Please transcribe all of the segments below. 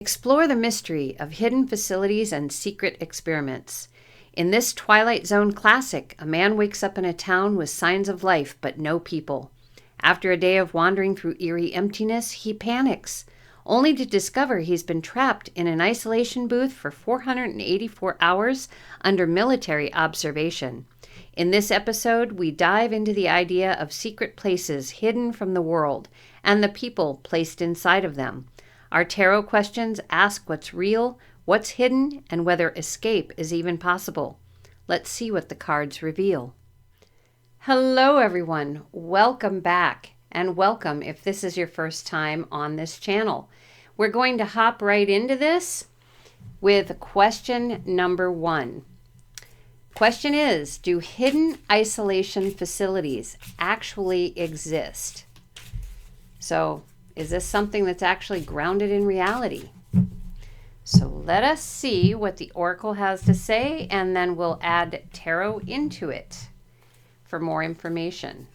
Explore the mystery of hidden facilities and secret experiments. In this Twilight Zone classic, a man wakes up in a town with signs of life but no people. After a day of wandering through eerie emptiness, he panics, only to discover he's been trapped in an isolation booth for 484 hours under military observation. In this episode, we dive into the idea of secret places hidden from the world and the people placed inside of them. Our tarot questions ask what's real, what's hidden, and whether escape is even possible. Let's see what the cards reveal. Hello, everyone. Welcome back, and welcome if this is your first time on this channel. We're going to hop right into this with question number 1. Question is, do hidden isolation facilities actually exist? So, is this something that's actually grounded in reality? So let us see what the Oracle has to say, and then we'll add tarot into it for more information.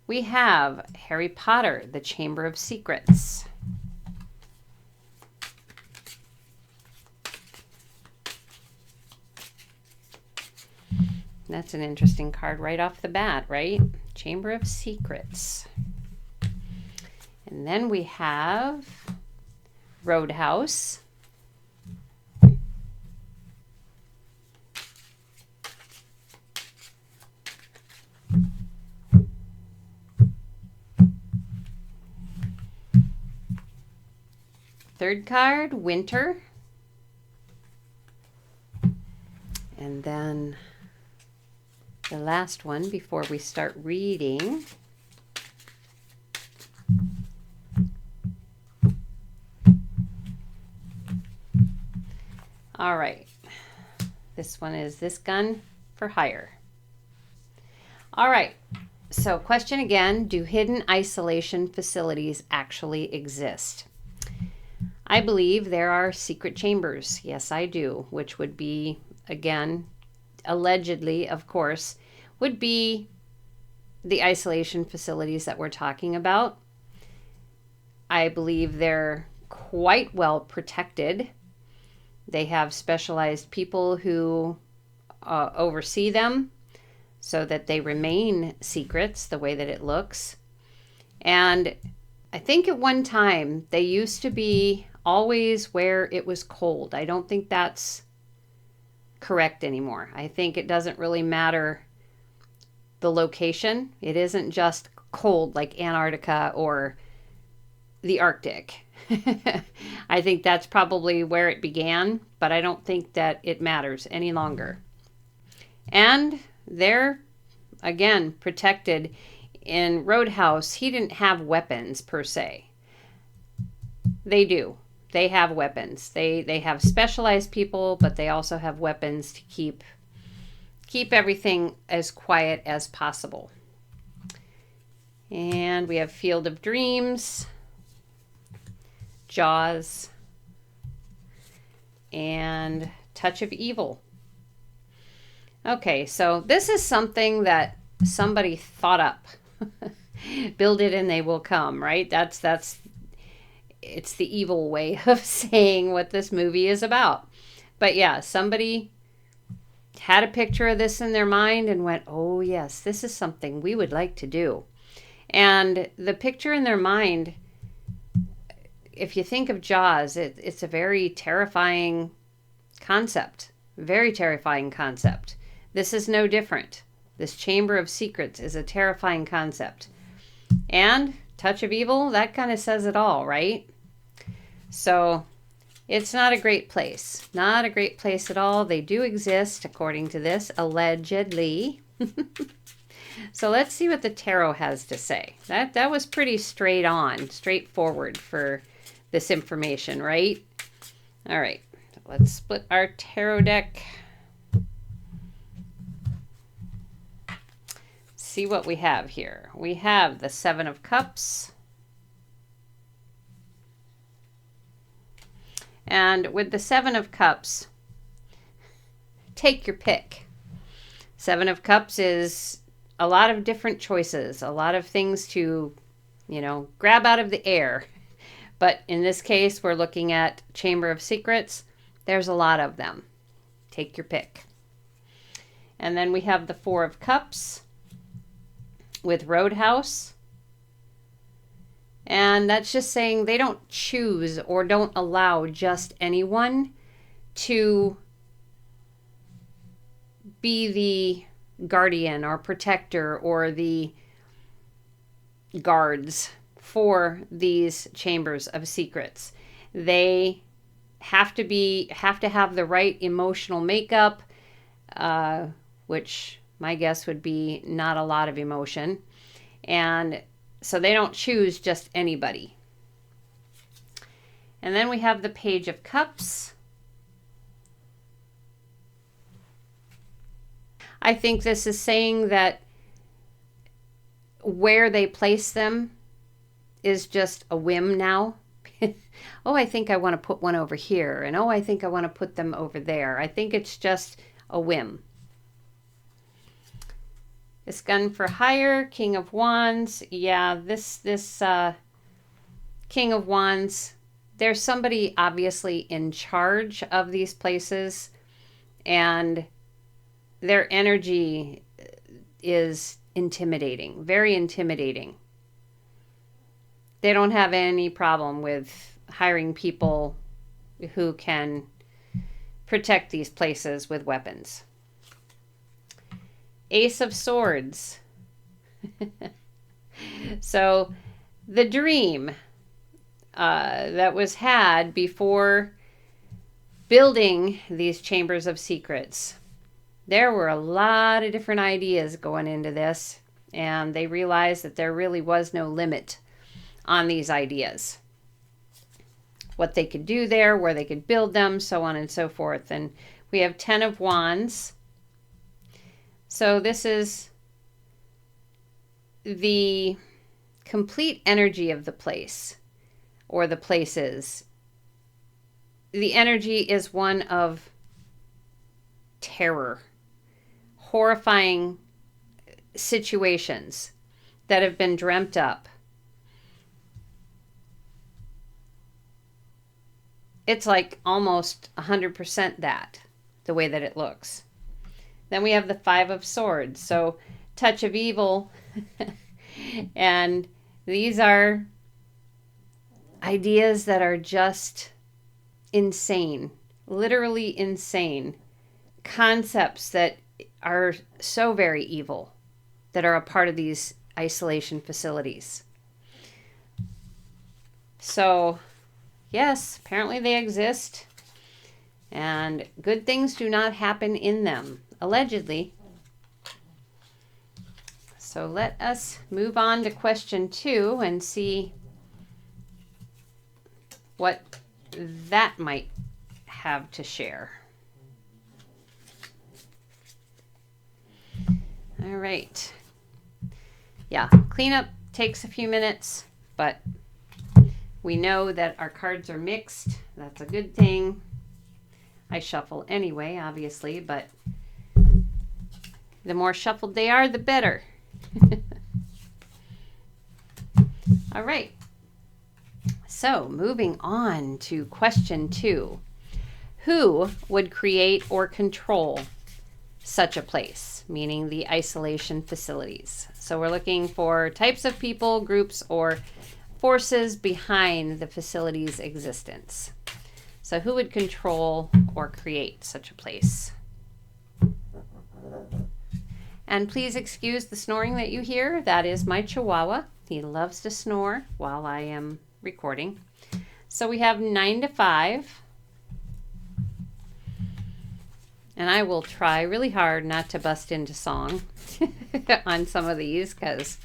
We have Harry Potter, the Chamber of Secrets. That's an interesting card right off the bat, right? Chamber of Secrets. And then we have Roadhouse. Third card, Winter. And then the last one before we start reading. All right, this one is This Gun for Hire. All right, so question again, do hidden isolation facilities actually exist? I believe there are secret chambers. Yes, I do, which would be, again, allegedly, of course, would be the isolation facilities that we're talking about. I believe they're quite well protected. They have specialized people who oversee them so that they remain secrets the way that it looks. And I think at one time they used to be always where it was cold. I don't think that's correct anymore. I think it doesn't really matter the location. It isn't just cold like Antarctica or the Arctic. I think that's probably where it began, but I don't think that it matters any longer. And they're, again, protected. In Roadhouse, he didn't have weapons per se. They do. They have weapons. They have specialized people, but they also have weapons to keep everything as quiet as possible. And we have Field of Dreams, Jaws, and Touch of Evil. Okay, so this is something that somebody thought up. Build it and they will come, right? It's the evil way of saying what this movie is about. But yeah, somebody had a picture of this in their mind and went, oh yes, this is something we would like to do. And the picture in their mind, if you think of Jaws, it's a very terrifying concept. Very terrifying concept. This is no different. This Chamber of Secrets is a terrifying concept. And Touch of Evil, that kind of says it all, right? So it's not a great place. Not a great place at all. They do exist, according to this, allegedly. So let's see what the tarot has to say. That was pretty straightforward for this information, right? All right, let's split our tarot deck. See what we have here. We have the Seven of Cups. And with the Seven of Cups, take your pick. Seven of Cups is a lot of different choices, a lot of things to, grab out of the air. But in this case, we're looking at Chamber of Secrets. There's a lot of them. Take your pick. And then we have the Four of Cups with Roadhouse. And that's just saying they don't choose or don't allow just anyone to be the guardian or protector or the guards for these chambers of secrets. They have to have the right emotional makeup, which my guess would be not a lot of emotion. And so they don't choose just anybody. And then we have the Page of Cups. I think this is saying that where they place them is just a whim now. Oh, I think I want to put one over here. And oh, I think I want to put them over there. I think it's just a whim. This gun for hire, King of Wands. Yeah, this King of Wands, there's somebody obviously in charge of these places, and their energy is intimidating, very intimidating. They don't have any problem with hiring people who can protect these places with weapons. Ace of Swords. So the dream that was had before building these chambers of secrets, there were a lot of different ideas going into this, and they realized that there really was no limit on these ideas. What they could do there, where they could build them, so on and so forth. And we have 10 of Wands. So this is the complete energy of the place, or the places. The energy is one of terror, horrifying situations that have been dreamt up. It's like almost 100% that, the way that it looks. Then we have the Five of Swords, so touch of evil. And these are ideas that are just insane, literally insane. Concepts that are so very evil that are a part of these isolation facilities. So, yes, apparently they exist, and good things do not happen in them, allegedly. So let us move on to question 2 and see what that might have to share. All right. Yeah, cleanup takes a few minutes, but we know that our cards are mixed. That's a good thing. I shuffle anyway, obviously, but the more shuffled they are, the better. All right. So moving on to question 2. Who would create or control such a place, meaning the isolation facilities? So we're looking for types of people, groups, or forces behind the facility's existence. So who would control or create such a place? And please excuse the snoring that you hear. That is my Chihuahua. He loves to snore while I am recording. So we have 9 to 5. And I will try really hard not to bust into song on some of these, because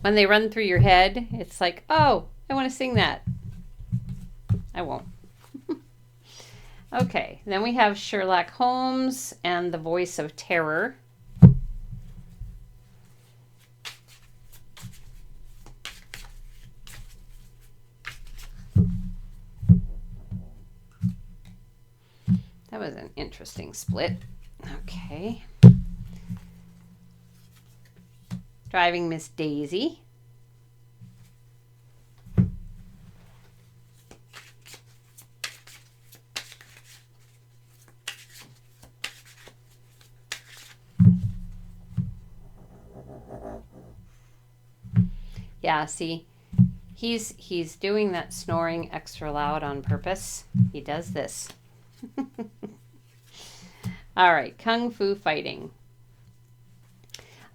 when they run through your head, it's like, oh, I want to sing that. I won't. Okay, then we have Sherlock Holmes and the Voice of Terror. That was an interesting split. Okay. Driving Miss Daisy. Yeah, see, he's doing that snoring extra loud on purpose. He does this. All right, kung fu fighting.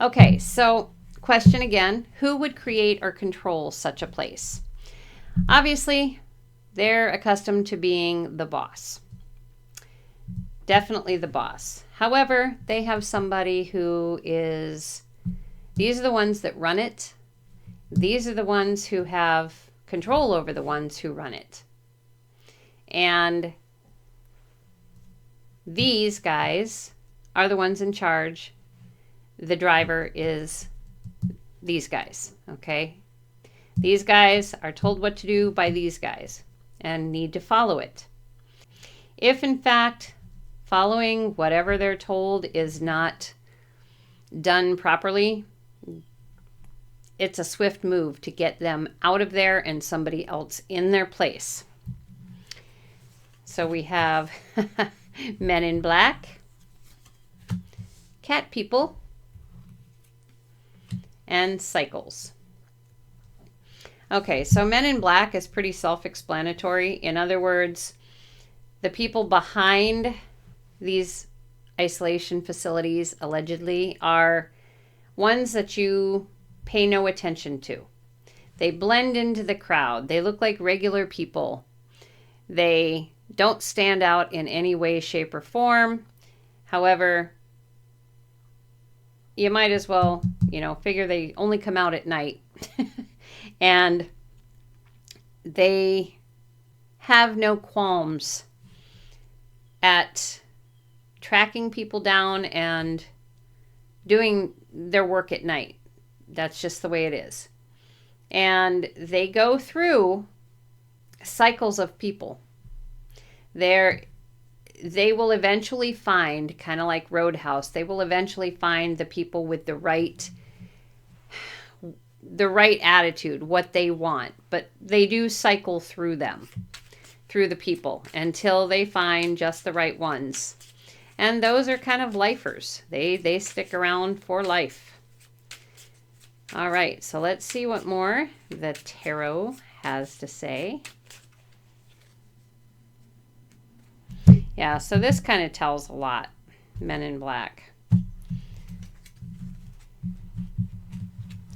Okay, so question again, who would create or control such a place? Obviously, they're accustomed to being the boss. Definitely the boss. However, they have somebody who is, these are the ones that run it. These are the ones who have control over the ones who run it. And these guys are the ones in charge. The driver is these guys, okay? These guys are told what to do by these guys and need to follow it. If in fact following whatever they're told is not done properly, it's a swift move to get them out of there and somebody else in their place. So we have Men in Black, Cat People, and Cycles. Okay, so Men in Black is pretty self-explanatory. In other words, the people behind these isolation facilities, allegedly, are ones that you pay no attention to. They blend into the crowd. They look like regular people. They don't stand out in any way, shape, or form. However, you might as well, figure they only come out at night. And they have no qualms at tracking people down and doing their work at night. That's just the way it is. And they go through cycles of people. They will eventually find, kind of like Roadhouse, they will eventually find the people with the right attitude, what they want. But they do cycle through them, through the people, until they find just the right ones. And those are kind of lifers. They stick around for life. All right, so let's see what more the tarot has to say. Yeah, so this kind of tells a lot, Men in Black,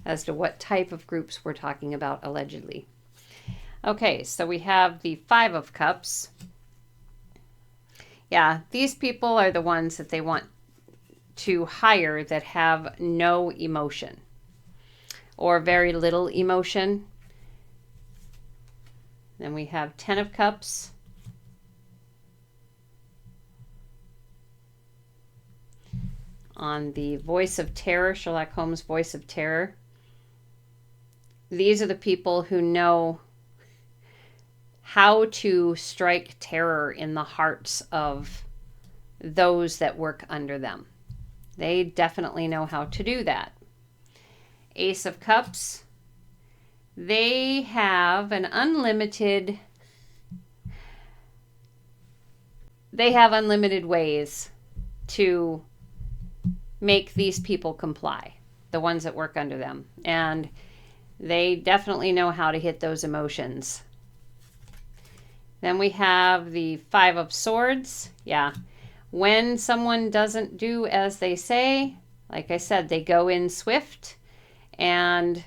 as to what type of groups we're talking about, allegedly. Okay, so we have the Five of Cups. Yeah, these people are the ones that they want to hire that have no emotion or very little emotion. Then we have Ten of Cups. On the Voice of Terror, Sherlock Holmes' Voice of Terror. These are the people who know how to strike terror in the hearts of those that work under them. They definitely know how to do that. Ace of Cups. They have unlimited ways to make these people comply, the ones that work under them. And they definitely know how to hit those emotions. Then we have the Five of Swords. Yeah. When someone doesn't do as they say, like I said, they go in swift. And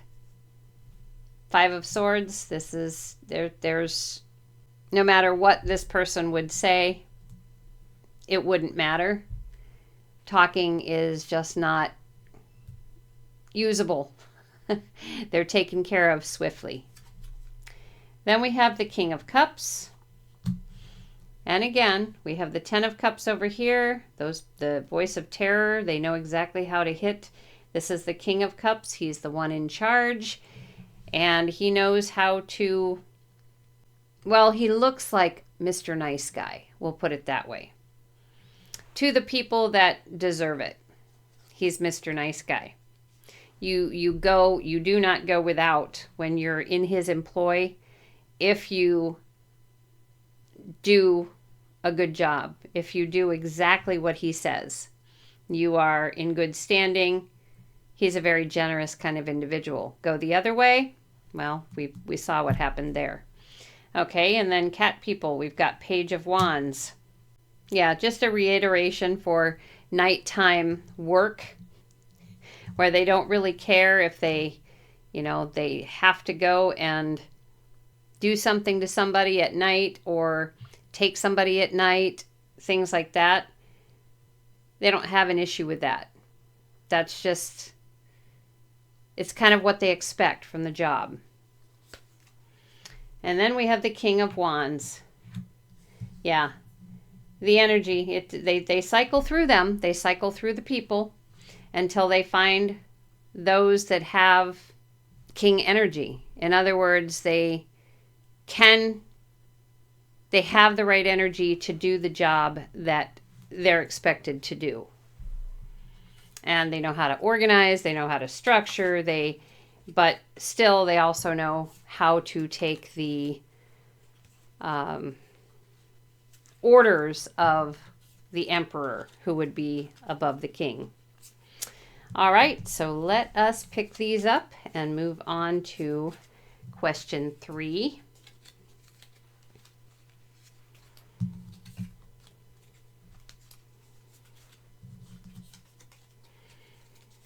Five of Swords, this is, there's, no matter what this person would say, it wouldn't matter. Talking is just not usable. They're taken care of swiftly. Then we have the King of Cups. And again, we have the Ten of Cups over here. The Voice of Terror, they know exactly how to hit. This is the King of Cups. He's the one in charge. And he knows how to, well, he looks like Mr. Nice Guy. We'll put it that way. To the people that deserve it, he's Mr. Nice Guy. You do not go without when you're in his employ if you do a good job, if you do exactly what he says. You are in good standing. he's a very generous kind of individual. Go the other way, well, we saw what happened there. Okay, and then cat people, we've got Page of Wands. Yeah, just a reiteration for nighttime work where they don't really care if they, they have to go and do something to somebody at night or take somebody at night, things like that. They don't have an issue with that. That's just, it's kind of what they expect from the job. And then we have the King of Wands. Yeah, the energy, they cycle through them. They cycle through the people until they find those that have king energy. In other words, they have the right energy to do the job that they're expected to do. And they know how to organize, they know how to structure, but still they also know how to take the orders of the emperor, who would be above the king. All right, so let us pick these up and move on to question 3.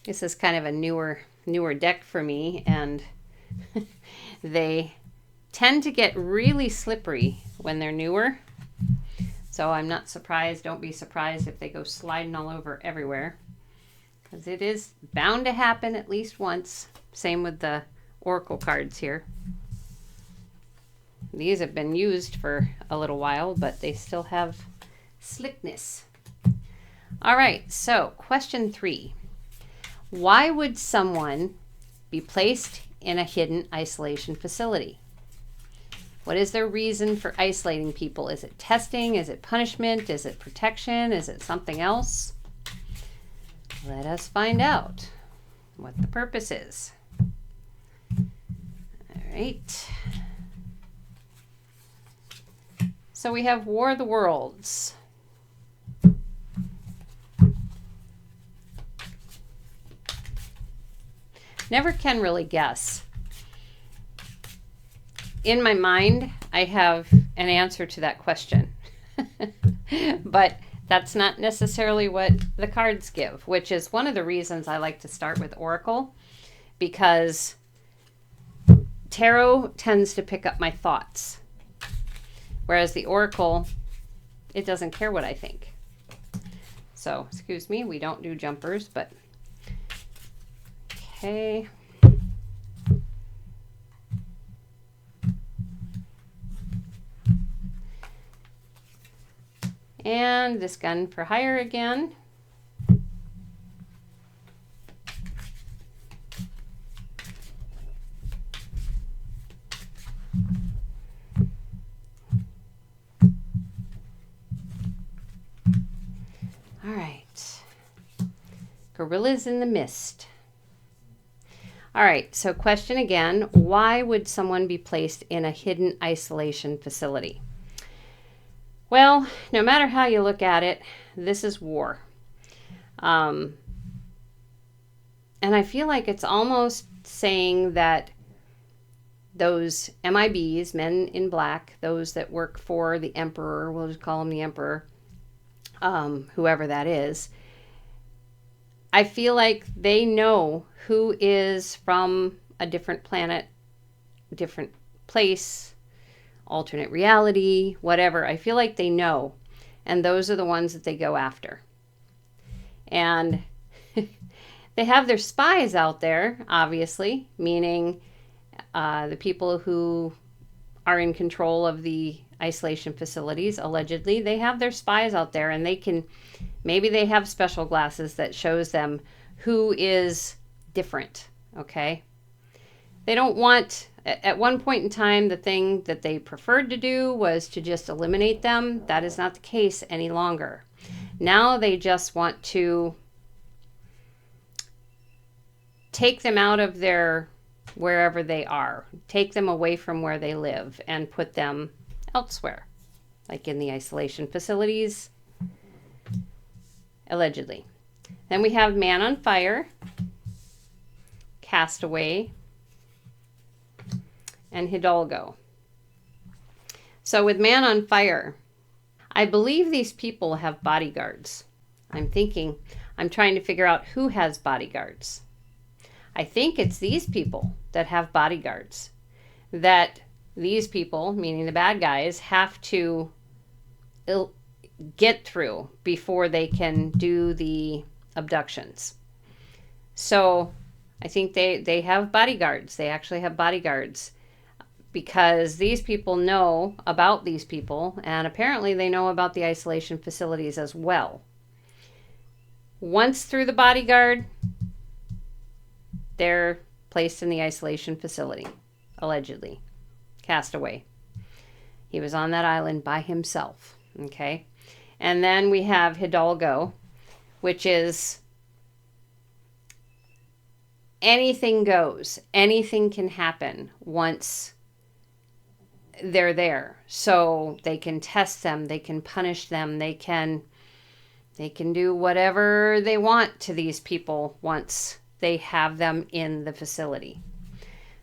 This is kind of a newer deck for me, and they tend to get really slippery when they're newer. So I'm not surprised. Don't be surprised if they go sliding all over everywhere, because it is bound to happen at least once. Same with the oracle cards here. These have been used for a little while, but they still have slickness. All right, so question 3. Why would someone be placed in a hidden isolation facility? What is their reason for isolating people? Is it testing? Is it punishment? Is it protection? Is it something else? Let us find out what the purpose is. All right. So we have War of the Worlds. Never can really guess. In my mind, I have an answer to that question. But that's not necessarily what the cards give, which is one of the reasons I like to start with Oracle, because Tarot tends to pick up my thoughts, whereas the Oracle, it doesn't care what I think. So, excuse me, we don't do jumpers, but okay. And this gun for hire again. All right. Gorillas in the Mist. All right, so question again, why would someone be placed in a hidden isolation facility? Well, no matter how you look at it, this is war. And I feel like it's almost saying that those MIBs, men in black, those that work for the emperor, we'll just call him the emperor, whoever that is, I feel like they know who is from a different planet, different place, alternate reality, whatever. I feel like they know, and those are the ones that they go after. And they have their spies out there, obviously, meaning the people who are in control of the isolation facilities, allegedly. They have their spies out there, and maybe they have special glasses that shows them who is different, okay? They don't want, at one point in time, the thing that they preferred to do was to just eliminate them. That is not the case any longer. Now they just want to take them out of their, wherever they are, take them away from where they live and put them elsewhere, like in the isolation facilities, allegedly. Then we have Man on Fire. Castaway, and Hidalgo. So with Man on Fire, I believe these people have bodyguards. I'm trying to figure out who has bodyguards. I think it's these people that have bodyguards. That these people, meaning the bad guys, have to get through before they can do the abductions. So I think they have bodyguards. They actually have bodyguards because these people know about these people, and apparently they know about the isolation facilities as well. Once through the bodyguard, they're placed in the isolation facility, allegedly. Castaway. He was on that island by himself. Okay. And then we have Hidalgo, which is anything goes. Anything can happen once they're there. So they can test them, they can punish them, they can do whatever they want to these people once they have them in the facility.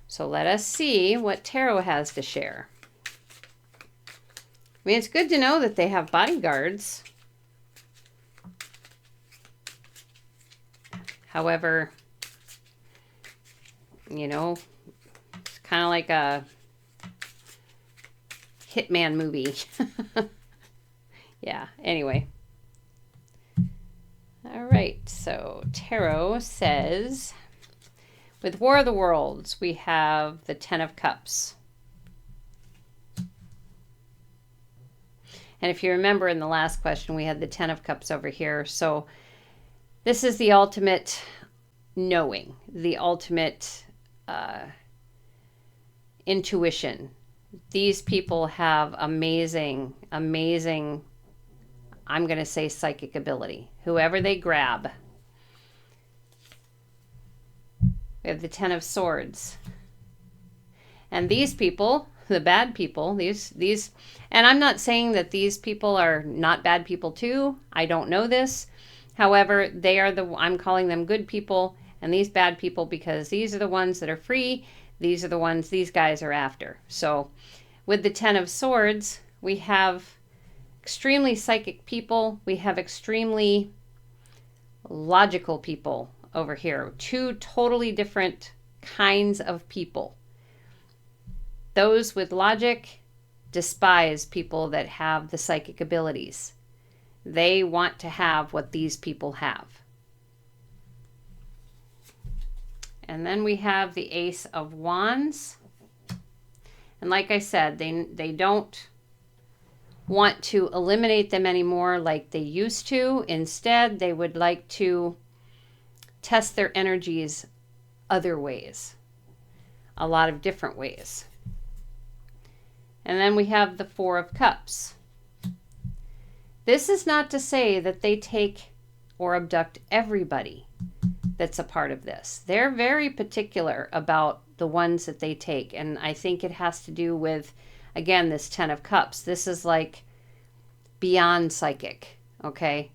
So let us see what tarot has to share. I mean, it's good to know that they have bodyguards. However, it's kind of like a hitman movie. Yeah, anyway. All right, so tarot says, with War of the Worlds, we have the Ten of Cups. And if you remember in the last question, we had the Ten of Cups over here. So this is the ultimate knowing, the ultimate intuition. These people have amazing, I'm going to say psychic ability. Whoever they grab. We have the Ten of Swords. And these people, the bad people, these, and I'm not saying that these people are not bad people too. I don't know this. However, they are I'm calling them good people and these bad people because these are the ones that are free. These are the ones these guys are after. So with the Ten of Swords, we have extremely psychic people. We have extremely logical people over here. Two totally different kinds of people. Those with logic despise people that have the psychic abilities. They want to have what these people have. And then we have the Ace of Wands. And like I said, they don't want to eliminate them anymore like they used to. Instead, they would like to test their energies other ways. A lot of different ways. And then we have the Four of Cups. This is not to say that they take or abduct everybody that's a part of this. They're very particular about the ones that they take. And I think it has to do with, again, this Ten of Cups. This is like beyond psychic, okay?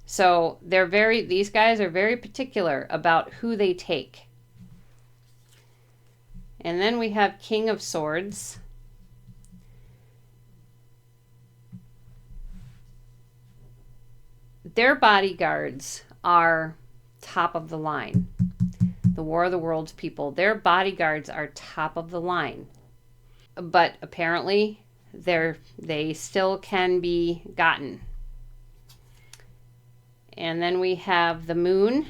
So these guys are very particular about who they take. And then we have King of Swords. Their bodyguards are top of the line. The War of the Worlds people, their bodyguards are top of the line. But apparently, they still can be gotten. And then we have the Moon.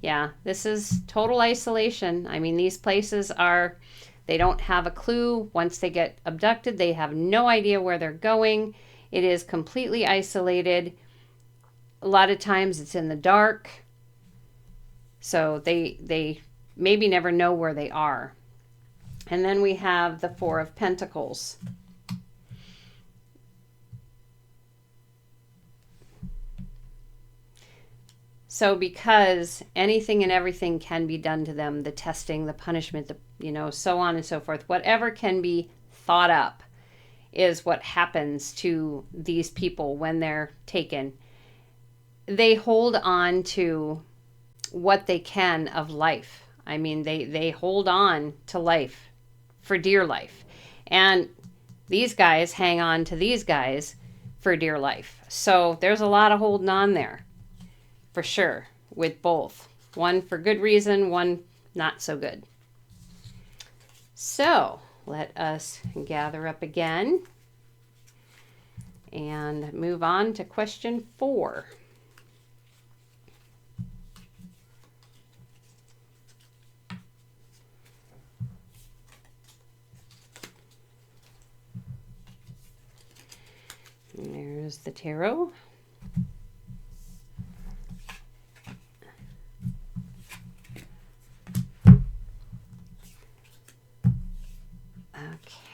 Yeah, this is total isolation. I mean, these places they don't have a clue. Once they get abducted, they have no idea where they're going. It is completely isolated. A lot of times it's in the dark. So they maybe never know where they are. And then we have the Four of Pentacles. So because anything and everything can be done to them, the testing, the punishment, so on and so forth, whatever can be thought up is what happens to these people when they're taken. They hold on to what they can of life. I mean, they hold on to life for dear life. And these guys hang on to these guys for dear life. So there's a lot of holding on there, for sure, with both. One for good reason, one not so good. So let us gather up again and move on to question 4. And there's the tarot.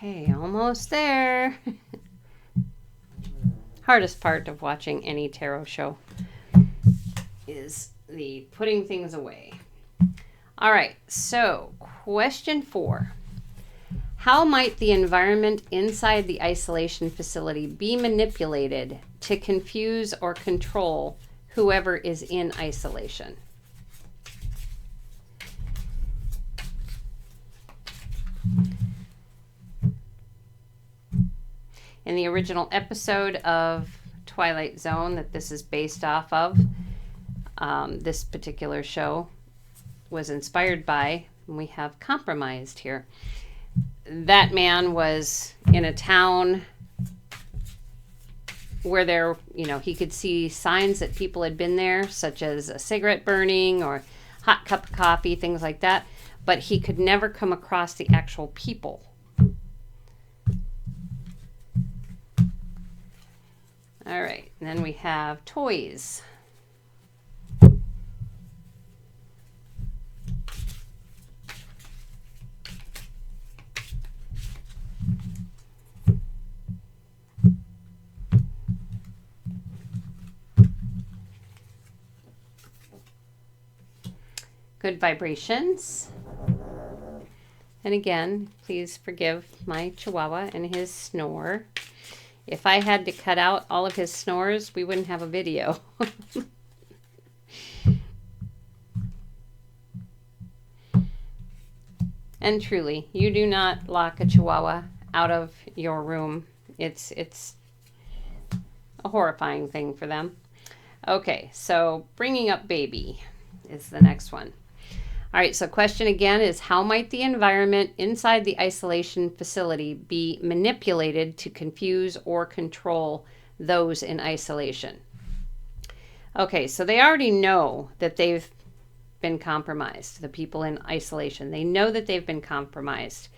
Okay, almost there. Hardest part of watching any tarot show is the putting things away. All right, so question 4. How might the environment inside the isolation facility be manipulated to confuse or control whoever is in isolation? In the original episode of Twilight Zone that this is based off of, this particular show was inspired by, and we have compromised here. That man was in a town where there, he could see signs that people had been there, such as a cigarette burning or hot cup of coffee, things like that. But he could never come across the actual people. All right, and then we have toys. Good vibrations. And again, please forgive my Chihuahua and his snore. If I had to cut out all of his snores, we wouldn't have a video. And truly, you do not lock a Chihuahua out of your room. It's a horrifying thing for them. Okay, so bringing up baby is the next one. All right, so question again is, how might the environment inside the isolation facility be manipulated to confuse or control those in isolation? Okay, so they already know that they've been compromised, the people in isolation. They know that they've been compromised.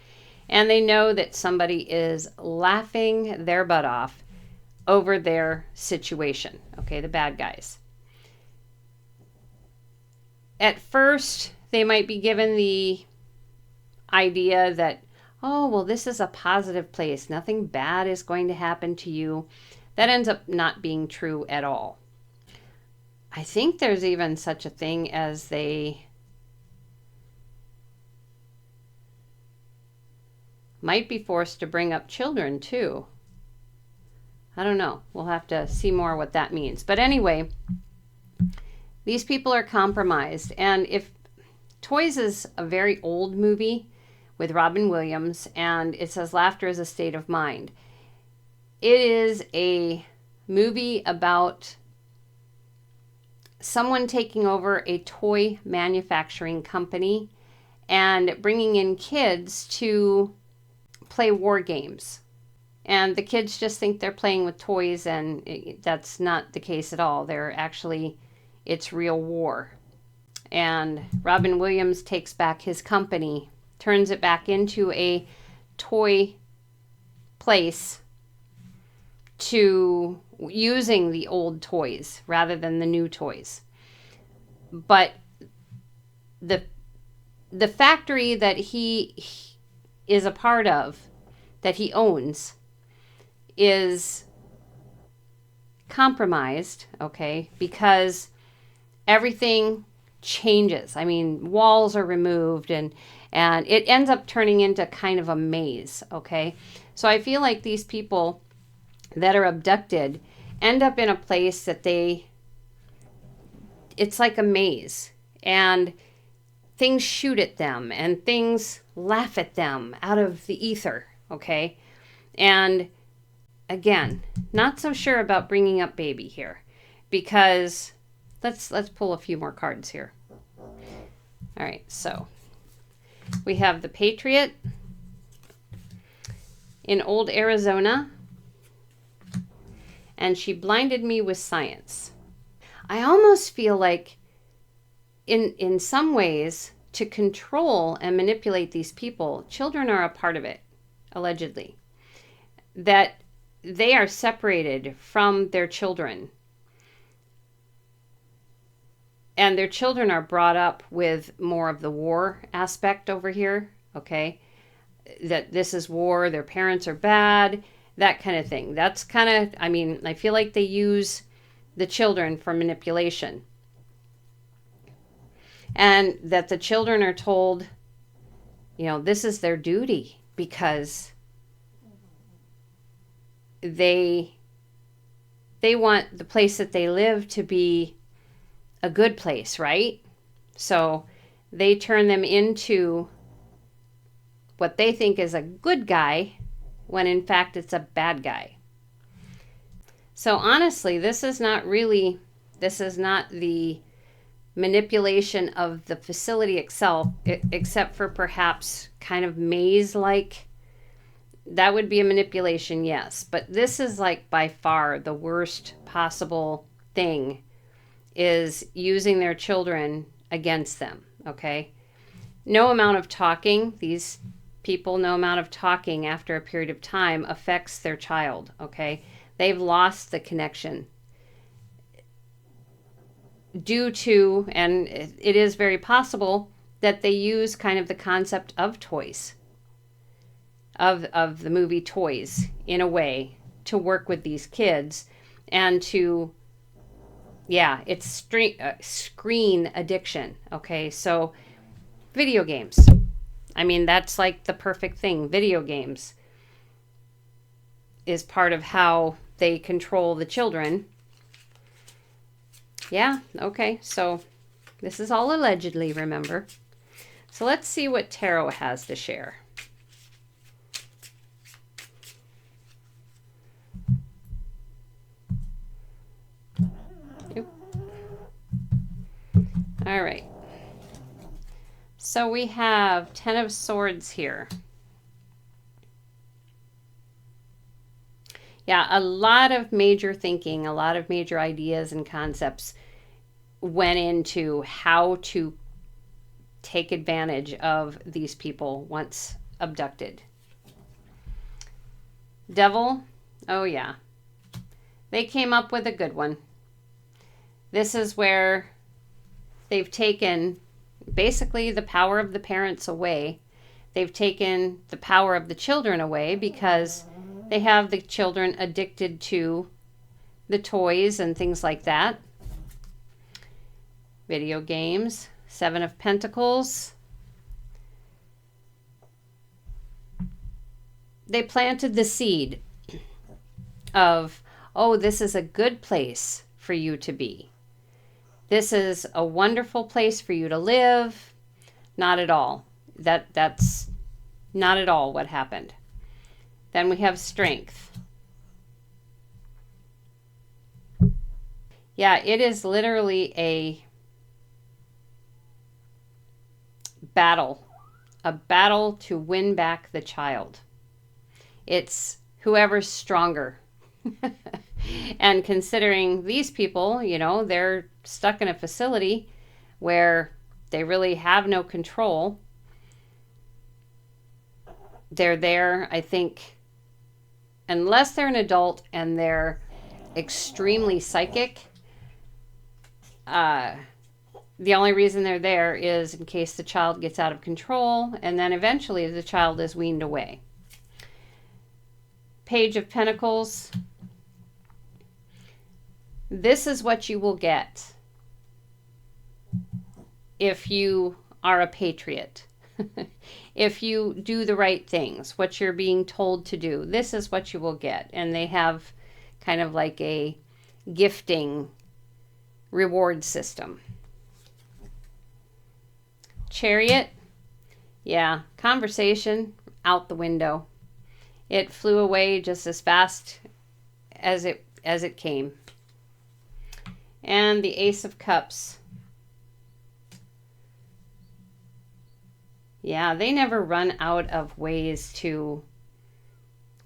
And they know that somebody is laughing their butt off over their situation, okay, the bad guys. At first, they might be given the idea that, oh, well, this is a positive place. Nothing bad is going to happen to you. That ends up not being true at all. I think there's even such a thing as they might be forced to bring up children too. I don't know. We'll have to see more what that means. But anyway, these people are compromised. And if Toys is a very old movie with Robin Williams, and it says laughter is a state of mind. It is a movie about someone taking over a toy manufacturing company and bringing in kids to play war games. And the kids just think they're playing with toys, and that's not the case at all. It's real war. And Robin Williams takes back his company, turns it back into a toy place to using the old toys rather than the new toys. But the factory that he is a part of, that he owns, is compromised, okay, because everything changes. I mean, walls are removed and it ends up turning into kind of a maze, okay? So I feel like these people that are abducted end up in a place that it's like a maze. and things shoot at them and things laugh at them out of the ether, okay? And again, not so sure about bringing up baby here, because let's pull a few more cards here. All right, so we have the Patriot in old Arizona, and she blinded me with science. I almost feel like in some ways, to control and manipulate these people, children are a part of it, allegedly. That they are separated from their children. And their children are brought up with more of the war aspect over here, okay? That this is war, their parents are bad, that kind of thing. That's kind of, I mean, I feel like they use the children for manipulation. And that the children are told, you know, this is their duty because they want the place that they live to be a good place, right? So they turn them into what they think is a good guy when in fact it's a bad guy. So honestly, this is not the manipulation of the facility itself, except for perhaps kind of maze-like. That would be a manipulation, yes. But this is like by far the worst possible thing, is using their children against them, okay? No amount of talking, these people, no amount of talking after a period of time affects their child, okay? They've lost the connection due to, and it is very possible that they use kind of the concept of toys, of the movie Toys, in a way, to work with these kids and to, yeah, it's screen addiction, okay? So video games, I mean, that's like the perfect thing. Video games is part of how they control the children. Yeah, okay, so this is all allegedly, remember? So let's see what tarot has to share. All right. So we have 10 of Swords here. Yeah, a lot of major thinking, a lot of major ideas and concepts went into how to take advantage of these people once abducted. Devil, oh yeah. They came up with a good one. This is where they've taken basically the power of the parents away. They've taken the power of the children away because they have the children addicted to the toys and things like that. Video games, 7 of Pentacles. They planted the seed of, oh, this is a good place for you to be. This is a wonderful place for you to live. Not at all. That's not at all what happened. Then we have Strength. Yeah, it is literally a battle to win back the child. It's whoever's stronger. And considering these people, you know, they're stuck in a facility where they really have no control. They're there, I think, unless they're an adult and they're extremely psychic, the only reason they're there is in case the child gets out of control, and then eventually the child is weaned away. Page of Pentacles. This is what you will get if you are a patriot. If you do the right things, what you're being told to do, this is what you will get. And they have kind of like a gifting reward system. chariot, yeah, conversation out the window. It flew away just as fast as it came. And the Ace of Cups. Yeah, they never run out of ways to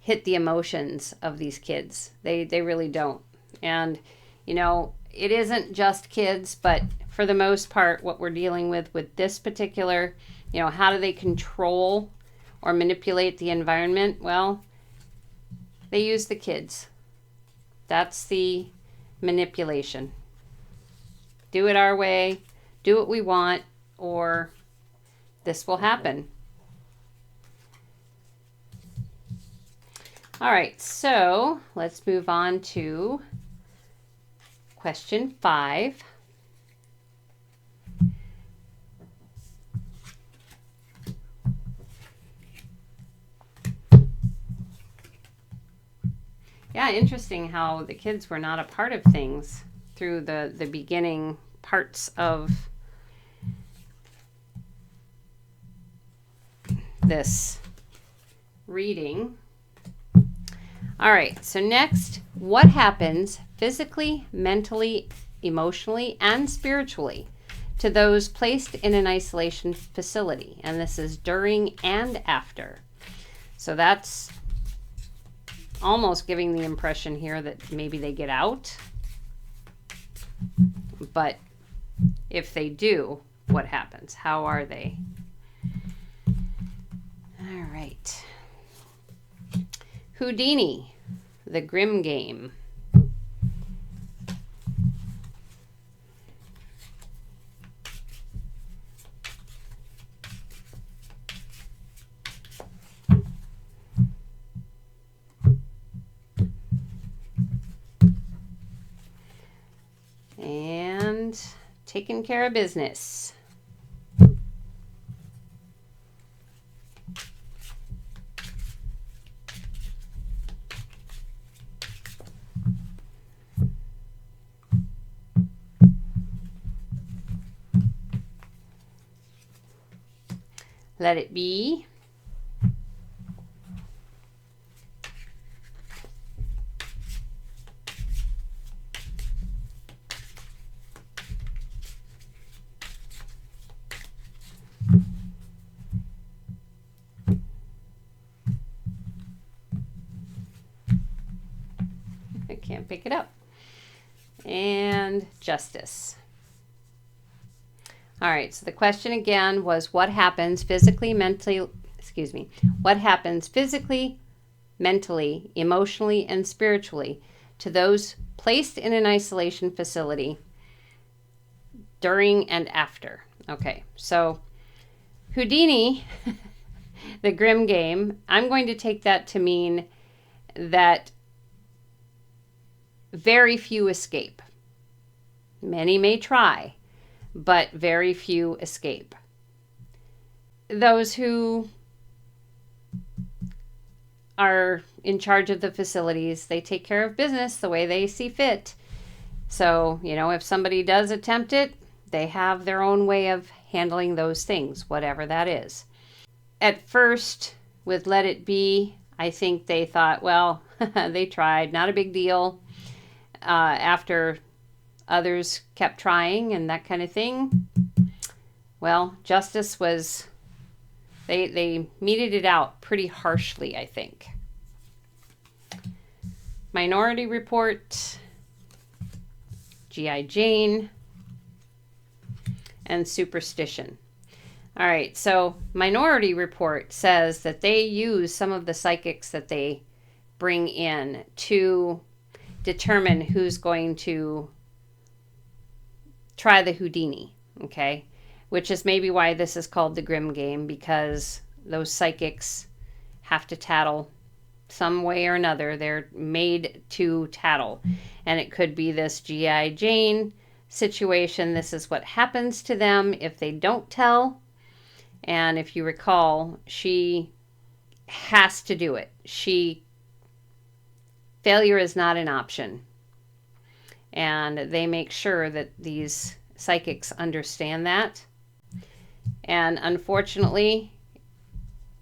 hit the emotions of these kids. They really don't. And, you know, it isn't just kids, but for the most part, what we're dealing with this particular, you know, how do they control or manipulate the environment? Well, they use the kids. That's the manipulation. Do it our way, do what we want, or this will happen. All right, so let's move on to question 5. Yeah, interesting how the kids were not a part of things through the beginning parts of this reading. All right, so next, what happens physically, mentally, emotionally, and spiritually to those placed in an isolation facility? And this is during and after. So that's almost giving the impression here that maybe they get out. But if they do, what happens? How are they? All right. Houdini, the Grim Game. And taking care of business. Let it be. I can't pick it up. And justice. All right, so the question again was what happens physically, mentally, what happens physically, mentally, emotionally, and spiritually to those placed in an isolation facility during and after. Okay, so Houdini, the Grim Game, I'm going to take that to mean that very few escape. Many may try, but very few escape. Those who are in charge of the facilities, they take care of business the way they see fit. So, you know, if somebody does attempt it, they have their own way of handling those things, whatever that is. At first, with Let It Be, I think they thought, well, they tried, not a big deal. After others kept trying and that kind of thing, well, justice was, they meted it out pretty harshly, I think. Minority Report, G.I. Jane, and Superstition. All right, so Minority Report says that they use some of the psychics that they bring in to determine who's going to try the Houdini, okay? Which is maybe why this is called the Grim Game, because those psychics have to tattle some way or another. They're made to tattle. And it could be this G.I. Jane situation. This is what happens to them if they don't tell. And if you recall, she has to do it. Failure is not an option. And they make sure that these psychics understand that. And unfortunately,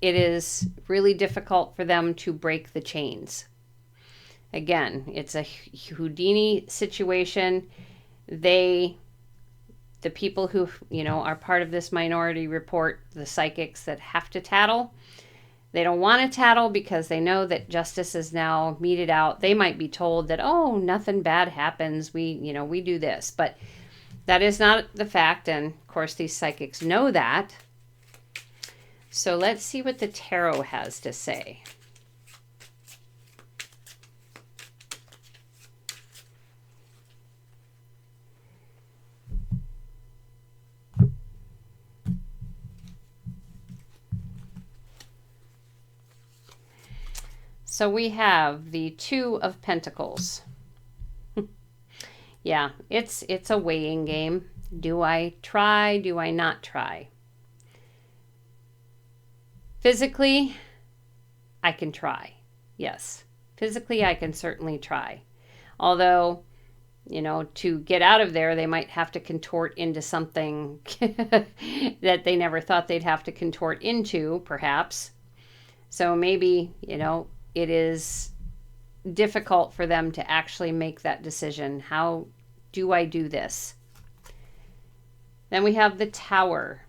it is really difficult for them to break the chains. Again, it's a Houdini situation. The people who, are part of this minority report, the psychics that have to tattle, they don't want to tattle because they know that justice is now meted out. They might be told that, oh, nothing bad happens. We do this. But that is not the fact. And of course, these psychics know that. So let's see what the tarot has to say. So we have the Two of Pentacles. Yeah, it's a weighing game. Do I try? Do I not try? Physically, I can try. Yes, physically I can certainly try. Although, to get out of there, they might have to contort into something that they never thought they'd have to contort into, perhaps. So maybe, it is difficult for them to actually make that decision. How do I do this? Then we have the Tower.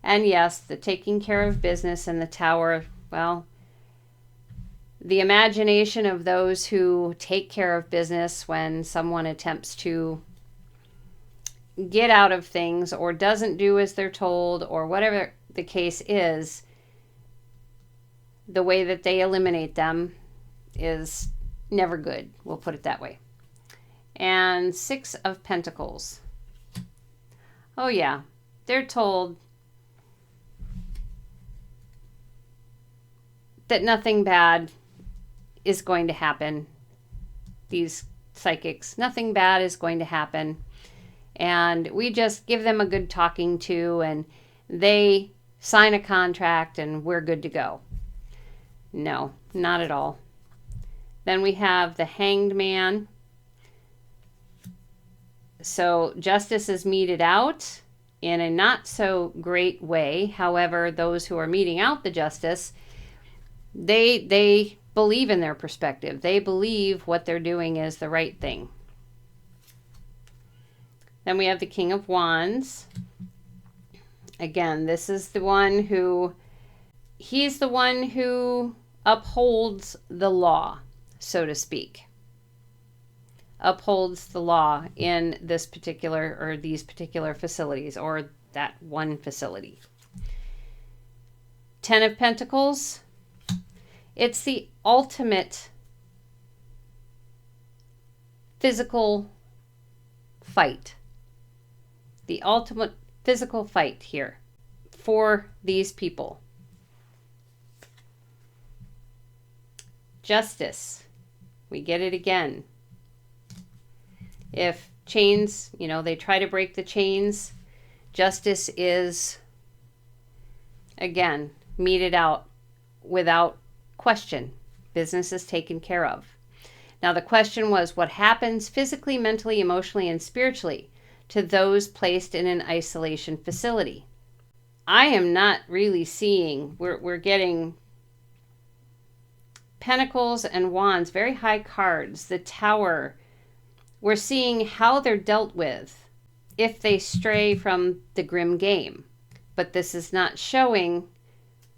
And yes, the taking care of business and the Tower, well, the imagination of those who take care of business when someone attempts to get out of things or doesn't do as they're told or whatever the case is, the way that they eliminate them is never good. We'll put it that way. And Six of Pentacles. Oh yeah, they're told that nothing bad is going to happen. These psychics, nothing bad is going to happen. And we just give them a good talking to and they sign a contract and we're good to go. No, not at all. Then we have the Hanged Man. So justice is meted out in a not so great way. However, those who are meting out the justice, they believe in their perspective. They believe what they're doing is the right thing. Then we have the King of Wands. Again, this is the one who, he's the one who upholds the law, so to speak. Upholds the law in this particular or these particular facilities or that one facility. Ten of Pentacles. It's the ultimate physical fight. The ultimate physical fight here for these people. Justice. We get it again. If chains, they try to break the chains, justice is, again, meted out without question. Business is taken care of. Now, the question was, what happens physically, mentally, emotionally, and spiritually to those placed in an isolation facility? I am not really seeing, we're getting Pentacles and Wands, very high cards. The Tower, we're seeing how they're dealt with if they stray from the grim game. But this is not showing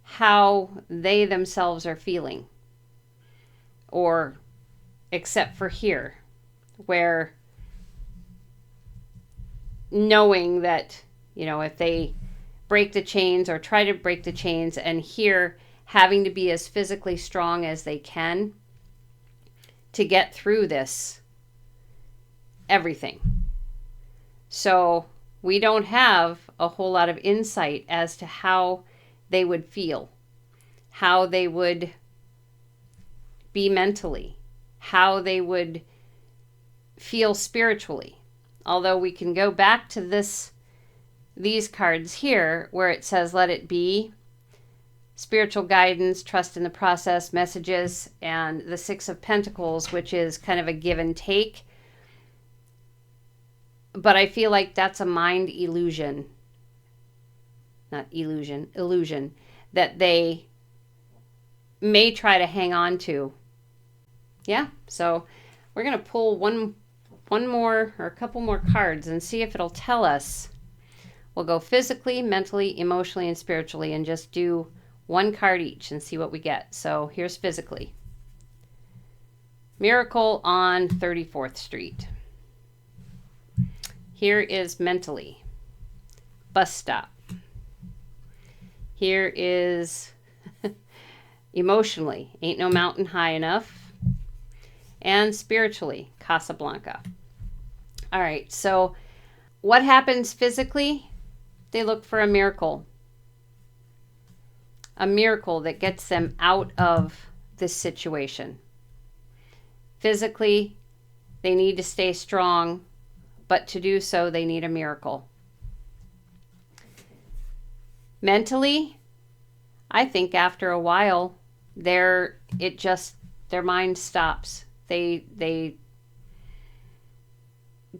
how they themselves are feeling. Or except for here, where knowing that, if they break the chains or try to break the chains, and here having to be as physically strong as they can to get through this, everything. So we don't have a whole lot of insight as to how they would feel, how they would be mentally, how they would feel spiritually. Although we can go back to these cards here where it says, let it be, spiritual guidance, trust in the process, messages, and the Six of Pentacles, which is kind of a give and take. But I feel like that's a mind illusion. not illusion that they may try to hang on to. Yeah, so we're going to pull one more or a couple more cards and see if it'll tell us. We'll go physically, mentally, emotionally, and spiritually and just do one card each and see what we get. So here's physically. Miracle on 34th Street. Here is mentally. Bus stop. Here is emotionally. Ain't no mountain high enough. And spiritually. Casablanca. All right, so what happens physically? They look for a miracle. A miracle that gets them out of this situation. Physically, they need to stay strong, but to do so, they need a miracle. Mentally, I think after a while, their mind stops. They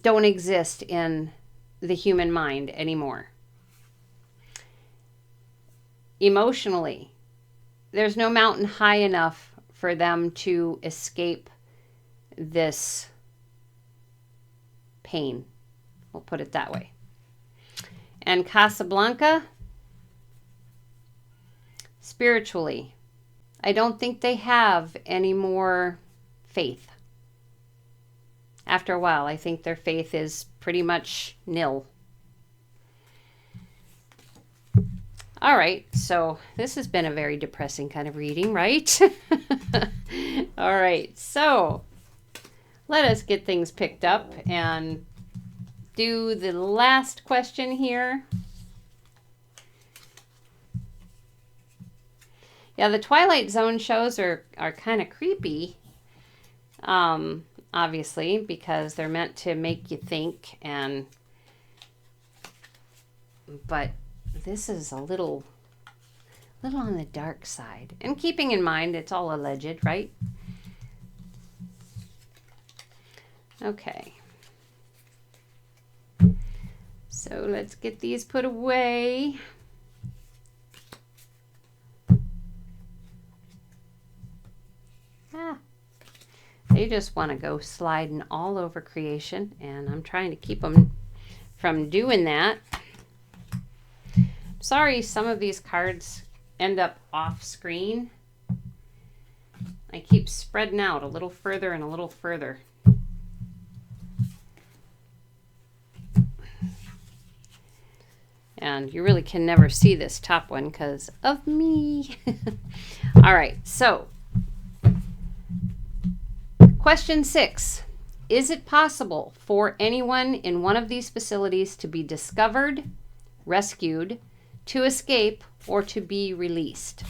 don't exist in the human mind anymore. Emotionally, there's no mountain high enough for them to escape this pain. We'll put it that way. And Casablanca, spiritually, I don't think they have any more faith. After a while, I think their faith is pretty much nil. All right, so this has been a very depressing kind of reading, right? All right, so let us get things picked up and do the last question here. Yeah, the Twilight Zone shows are kind of creepy, obviously, because they're meant to make you think, but this is a little on the dark side. And keeping in mind, it's all alleged, right? Okay. So let's get these put away. They just want to go sliding all over creation, and I'm trying to keep them from doing that. Sorry, some of these cards end up off screen. I keep spreading out a little further and a little further. And you really can never see this top one because of me. All right, so question 6. Is it possible for anyone in one of these facilities to be discovered, rescued, to escape, or to be released?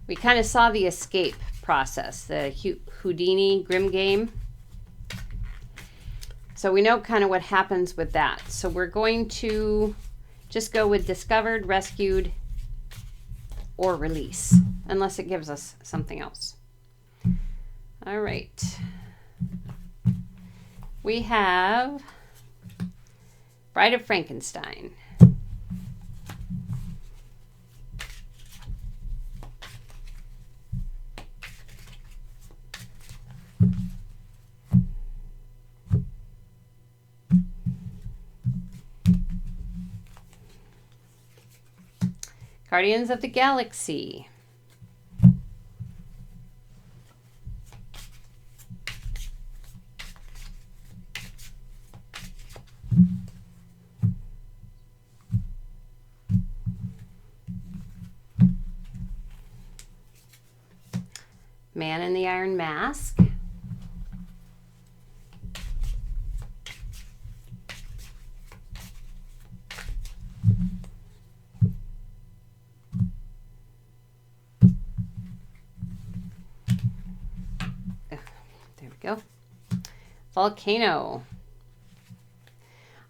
We kind of saw the escape process, the Houdini Grim game. So we know kind of what happens with that. So we're going to just go with discovered, rescued, or release, unless it gives us something else. All right. We have Bride of Frankenstein. Guardians of the Galaxy. Man in the Iron Mask. There we go. Volcano.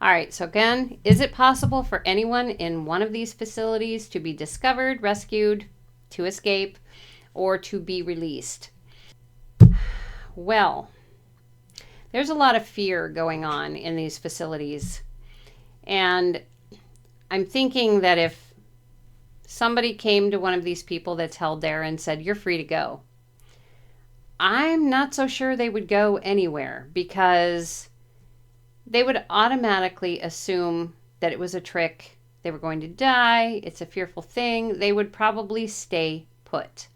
All right, so again, is it possible for anyone in one of these facilities to be discovered, rescued, to escape, or to be released? Well, there's a lot of fear going on in these facilities. And I'm thinking that if somebody came to one of these people that's held there and said, "You're free to go," I'm not so sure they would go anywhere, because they would automatically assume that it was a trick. They were going to die. It's a fearful thing. They would probably stay put.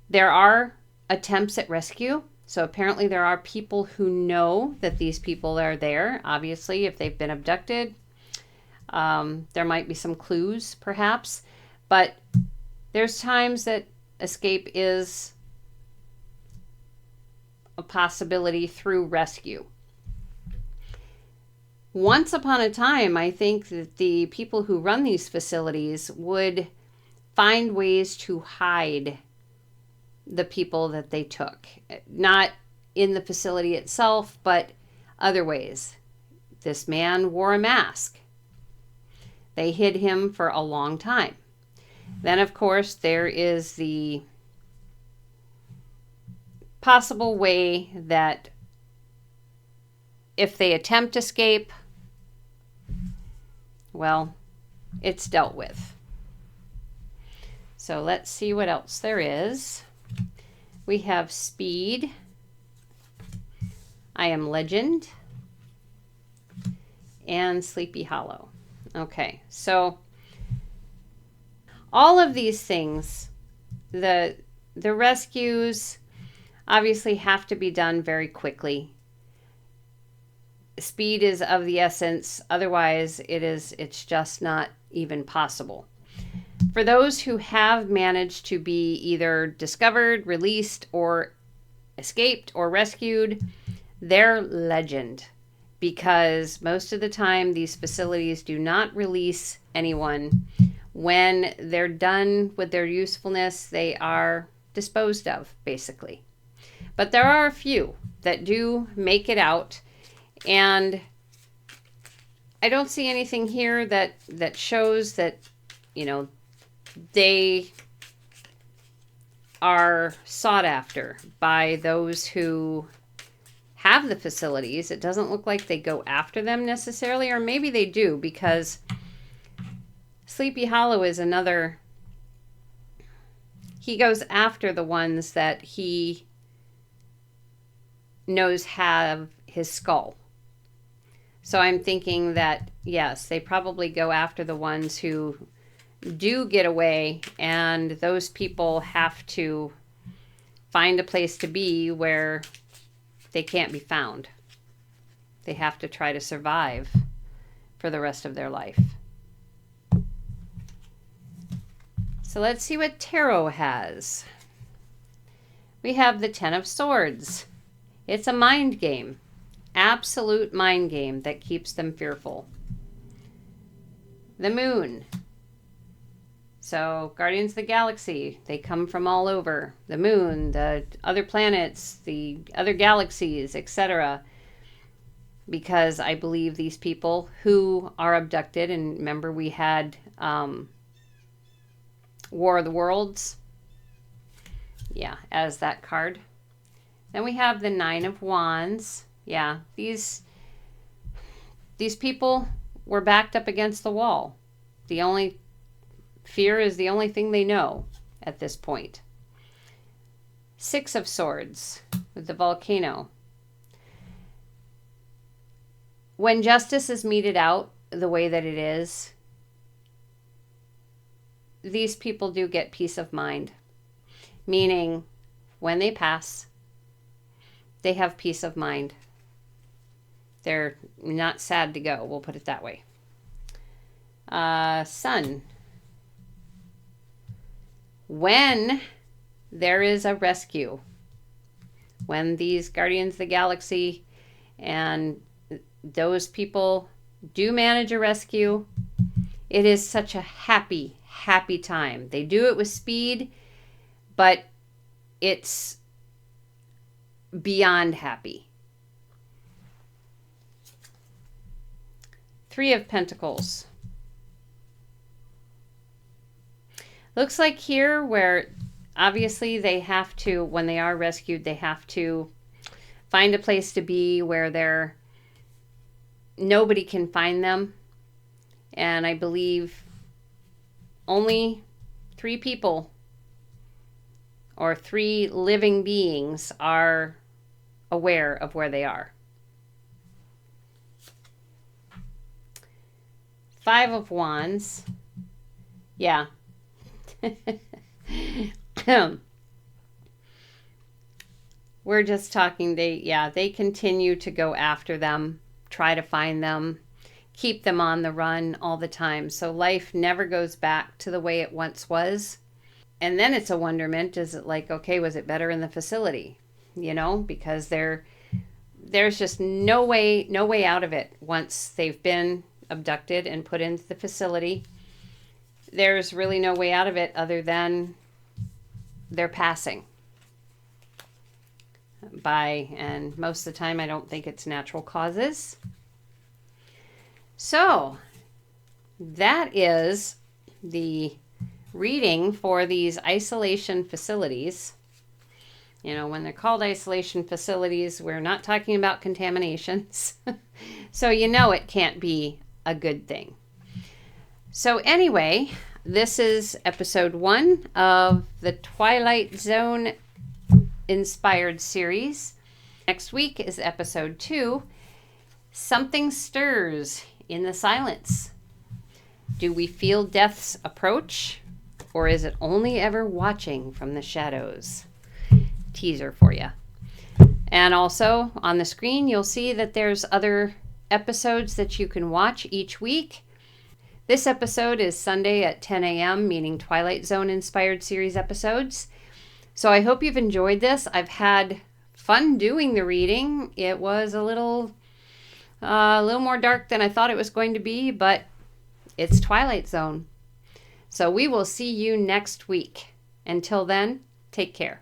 There are attempts at rescue. So apparently there are people who know that these people are there. Obviously, if they've been abducted, there might be some clues, perhaps. But there's times that escape is a possibility through rescue. Once upon a time, I think that the people who run these facilities would find ways to hide the people that they took. Not in the facility itself, but other ways. This man wore a mask. They hid him for a long time. Then, of course, there is the possible way that if they attempt escape, well, it's dealt with. So let's see what else there is. We have Speed, I Am Legend, and Sleepy Hollow. Okay, so all of these things, the rescues obviously have to be done very quickly. Speed is of the essence, otherwise it's just not even possible. For those who have managed to be either discovered, released, or escaped or rescued, they're legend, because most of the time these facilities do not release anyone. When they're done with their usefulness, they are disposed of, basically. But there are a few that do make it out, and I don't see anything here that shows that, you know, they are sought after by those who have the facilities. It doesn't look like they go after them necessarily, or maybe they do, because Sleepy Hollow is another. He goes after the ones that he knows have his skull. So I'm thinking that, yes, they probably go after the ones who do get away, and those people have to find a place to be where they can't be found. They have to try to survive for the rest of their life. So let's see what tarot has. We have the Ten of Swords. It's a mind game. Absolute mind game that keeps them fearful. The Moon. So Guardians of the Galaxy, they come from all over. The moon, the other planets, the other galaxies, etc. Because I believe these people who are abducted, and remember we had War of the Worlds, yeah, as that card. Then we have the Nine of Wands. Yeah, these people were backed up against the wall. The only fear is the only thing they know at this point. Six of Swords with the volcano. When justice is meted out the way that it is, these people do get peace of mind. Meaning, when they pass, they have peace of mind. They're not sad to go, we'll put it that way. Sun. When there is a rescue, when these Guardians of the Galaxy and those people do manage a rescue, it is such a happy, happy time. They do it with Speed, but it's beyond happy. Three of Pentacles. Looks like here where obviously they have to, when they are rescued, they have to find a place to be where nobody can find them. And I believe only 3 people or 3 living beings are aware of where they are. 5 of Wands. Yeah. We're just talking, they continue to go after them, try to find them, keep them on the run all the time. So life never goes back to the way it once was. And then it's a wonderment, is it like, okay, was it better in the facility? You know, because there's just no way out of it once they've been abducted and put into the facility. There's really no way out of it other than their passing by, and most of the time I don't think it's natural causes. So that is the reading for these isolation facilities. You know, when they're called isolation facilities, we're not talking about contaminations. So you know it can't be a good thing. So anyway, this is episode 1 of the Twilight Zone inspired series. Next week is episode 2, Something Stirs in the Silence. Do we feel death's approach, or is it only ever watching from the shadows? Teaser for you. And also on the screen, you'll see that there's other episodes that you can watch each week. This episode is Sunday at 10 a.m., meaning Twilight Zone inspired series episodes. So I hope you've enjoyed this. I've had fun doing the reading. It was a little more dark than I thought it was going to be, but it's Twilight Zone. So we will see you next week. Until then, take care.